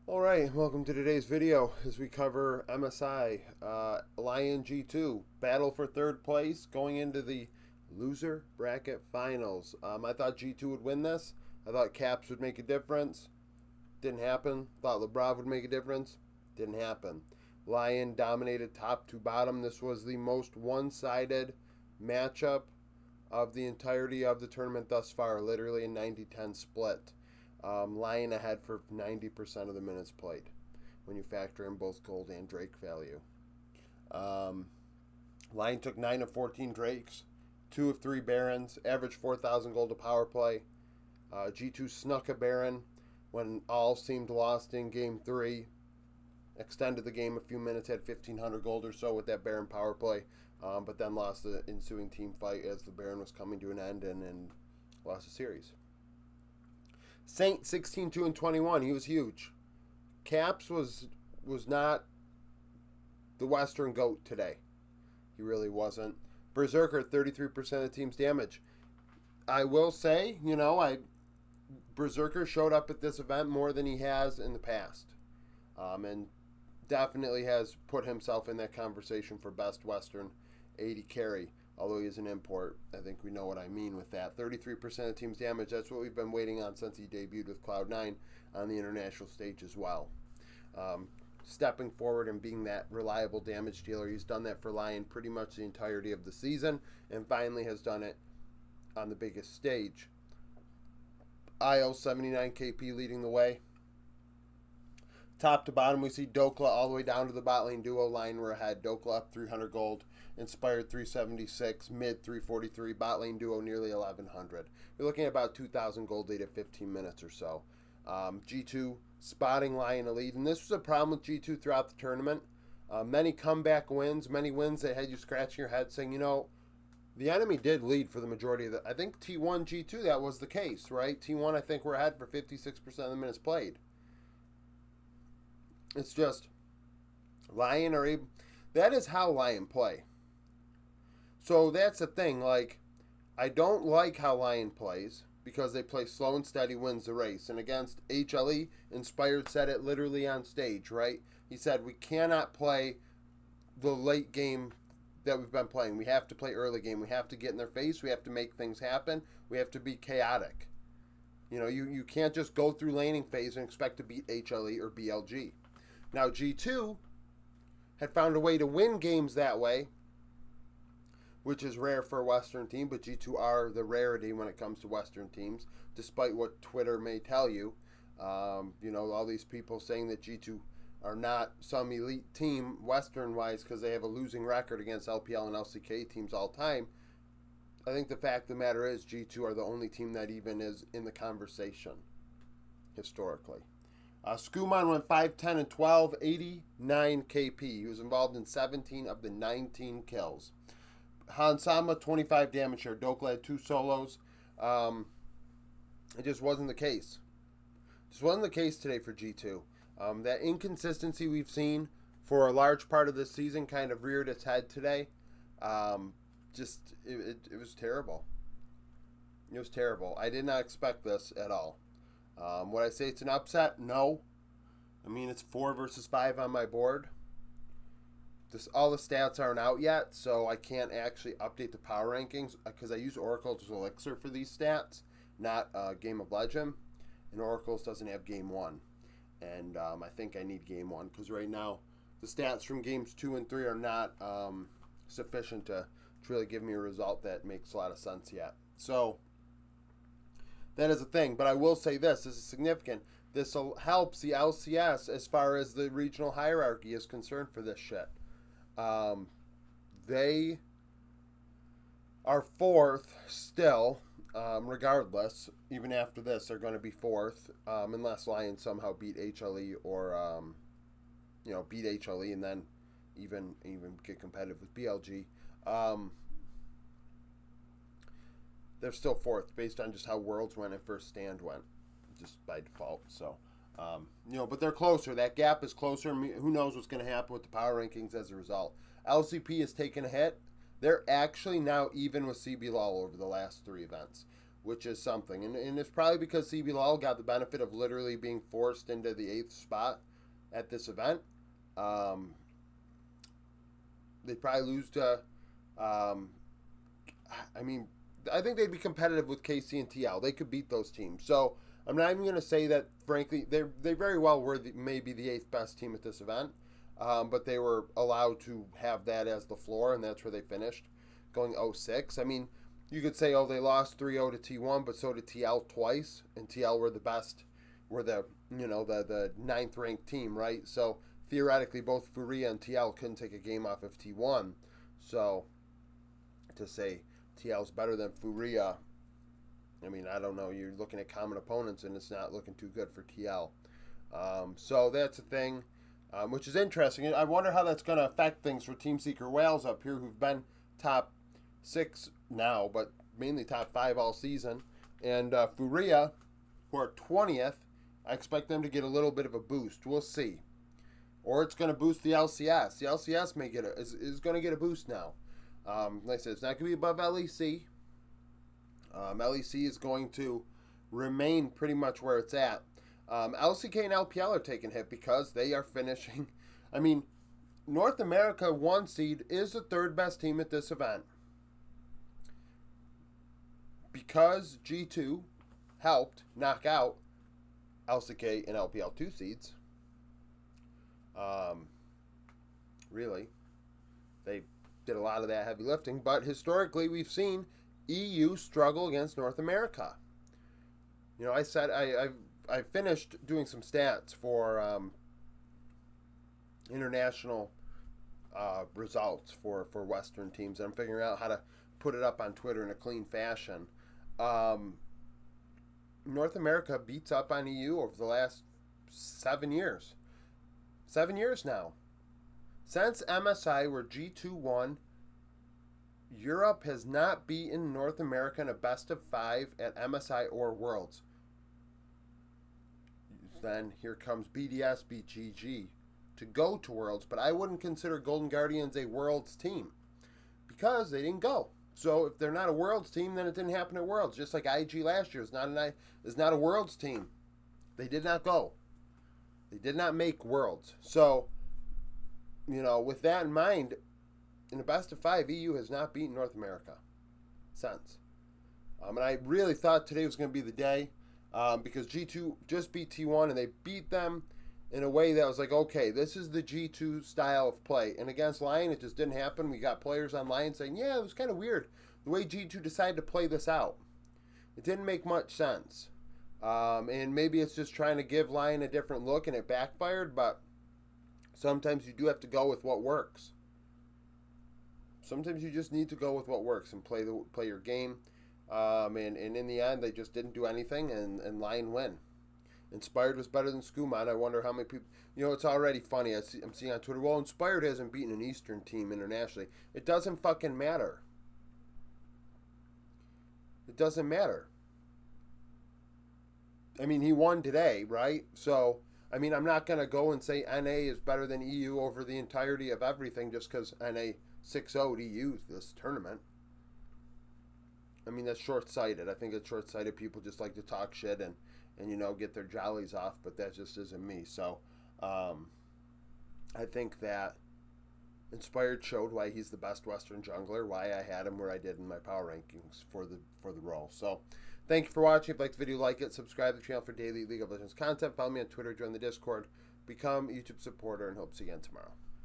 Alright, welcome to today's video as we cover MSI, LYON G2, battle for third place going into the loser bracket finals. I thought G2 would win this. I thought Caps would make a difference. Didn't happen. Thought LeBron would make a difference. Didn't happen. LYON dominated top to bottom. This was the most one-sided matchup of the entirety of the tournament thus far, literally a 90-10 split. LYON ahead for 90% of the minutes played when you factor in both gold and Drake value. LYON took 9 of 14 Drakes, 2 of 3 Barons, averaged 4,000 gold to power play. G2 snuck a Baron when all seemed lost in game 3. Extended the game a few minutes, had 1,500 gold or so with that Baron power play, but then lost the ensuing team fight as the Baron was coming to an end and lost the series. Saint 16-2-21. He was huge. Caps was not the Western GOAT today. He really wasn't. Berserker 33% of the team's damage. I will say, Berserker showed up at this event more than he has in the past, and definitely has put himself in that conversation for best Western 80 carry. Although he is an import, I think we know what I mean with that. 33% of the team's damage, that's what we've been waiting on since he debuted with Cloud9 on the international stage as well. Stepping forward and being that reliable damage dealer. He's done that for LYON pretty much the entirety of the season, and finally has done it on the biggest stage. IO 79 KP leading the way. Top to bottom, we see Dokla all the way down to the bot lane duo. LYON were ahead. Dokla up 300 gold. Inspired 376, mid 343, bot lane duo nearly 1100. You're looking at about 2,000 gold lead at 15 minutes or so. G2 spotting LYON a lead, and this was a problem with G2 throughout the tournament. Many comeback wins, many wins that had you scratching your head saying, the enemy did lead for the majority of the. I think T1, G2, that was the case, right? T1, I think we're ahead for 56% of the minutes played. It's just LYON are able. That is how LYON play. So that's the thing, I don't like how LYON plays because they play slow and steady wins the race. And against HLE, Inspired said it literally on stage, right? He said, we cannot play the late game that we've been playing. We have to play early game. We have to get in their face. We have to make things happen. We have to be chaotic. You can't just go through laning phase and expect to beat HLE or BLG. Now, G2 had found a way to win games that way, which is rare for a Western team, but G2 are the rarity when it comes to Western teams, despite what Twitter may tell you. All these people saying that G2 are not some elite team Western-wise because they have a losing record against LPL and LCK teams all time. I think the fact of the matter is G2 are the only team that even is in the conversation historically. Skuman went 5, 10, and 12, 89 KP. He was involved in 17 of the 19 kills. Hansama, 25 damage here. Dokla had 2 solos. It just wasn't the case. Just wasn't the case today for G2. That inconsistency we've seen for a large part of this season kind of reared its head today. It was terrible. It was terrible. I did not expect this at all. Would I say it's an upset? No. I mean, it's 4 versus 5 on my board. All the stats aren't out yet, so I can't actually update the power rankings because I use Oracle's Elixir for these stats, not Game of Legend. And Oracle's doesn't have Game 1. And I think I need Game 1 because right now the stats from Games 2 and 3 are not sufficient to really give me a result that makes a lot of sense yet. So that is a thing. But I will say this is significant. This helps the LCS as far as the regional hierarchy is concerned for this shit. They are 4th still, regardless. Even after this, they're going to be 4th, unless LYON somehow beat HLE or, beat HLE and then even get competitive with BLG. They're still 4th based on just how Worlds went and First Stand went, just by default. So, but they're closer. That gap is closer. Who knows what's going to happen with the power rankings as a result. LCP has taken a hit. They're actually now even with CBLOL over the last 3 events, which is something. And it's probably because CBLOL got the benefit of literally being forced into the 8th spot at this event. They probably lose to, I think they'd be competitive with KC and TL. They could beat those teams. So I'm not even going to say that, frankly, they very well were maybe the 8th best team at this event. But they were allowed to have that as the floor, and that's where they finished, going 0-6. I mean, you could say, they lost 3-0 to T1, but so did TL twice, and TL were the best, were the 9th ranked team, right? So theoretically, both Furia and TL couldn't take a game off of T1. So to say TL's better than Furia, I mean, I don't know. You're looking at common opponents, and it's not looking too good for TL. So that's a thing, which is interesting. I wonder how that's going to affect things for Team Seeker Wales up here, who've been top 6 now, but mainly top 5 all season. And Furia, who are 20th, I expect them to get a little bit of a boost. We'll see. Or it's going to boost the LCS. The LCS may get is going to get a boost now. Like I said, it's not going to be above LEC. LEC is going to remain pretty much where it's at. LCK and LPL are taking hit because they are finishing. I mean, North America 1 seed is the 3rd best team at this event. Because G2 helped knock out LCK and LPL 2 seeds. Really, they did a lot of that heavy lifting, but historically we've seen EU struggle against North America. I said I finished doing some stats for international results for Western teams, and I'm figuring out how to put it up on Twitter in a clean fashion. North America beats up on EU over the last 7 years. 7 years now. Since MSI, where G2 won, Europe has not beaten North America in a best of 5 at MSI or Worlds. Then here comes BDS beat GG to go to Worlds, but I wouldn't consider Golden Guardians a Worlds team because they didn't go. So if they're not a Worlds team, then it didn't happen at Worlds. Just like IG last year is not a Worlds team. They did not go. They did not make Worlds. So, with that in mind, in the best of 5, EU has not beaten North America since. And I really thought today was going to be the day because G2 just beat T1 and they beat them in a way that was like, okay, this is the G2 style of play. And against LYON, it just didn't happen. We got players on LYON saying, yeah, it was kind of weird the way G2 decided to play this out. It didn't make much sense. And maybe it's just trying to give LYON a different look and it backfired, but sometimes you do have to go with what works. Sometimes you just need to go with what works and play your game. And in the end, they just didn't do anything, and LYON win. Inspired was better than Skumon. I wonder how many people... it's already funny. I'm seeing on Twitter, well, Inspired hasn't beaten an Eastern team internationally. It doesn't fucking matter. It doesn't matter. I mean, he won today, right? So, I mean, I'm not going to go and say NA is better than EU over the entirety of everything just because NA 6-0'd EU this tournament. I mean, that's short-sighted. I think it's short-sighted. People just like to talk shit and get their jollies off, but that just isn't me. So, I think that Inspired showed why he's the best Western jungler, why I had him where I did in my power rankings for the role. So, thank you for watching. If you liked the video, like it, subscribe to the channel for daily League of Legends content. Follow me on Twitter, join the Discord, become a YouTube supporter, and hope to see you again tomorrow.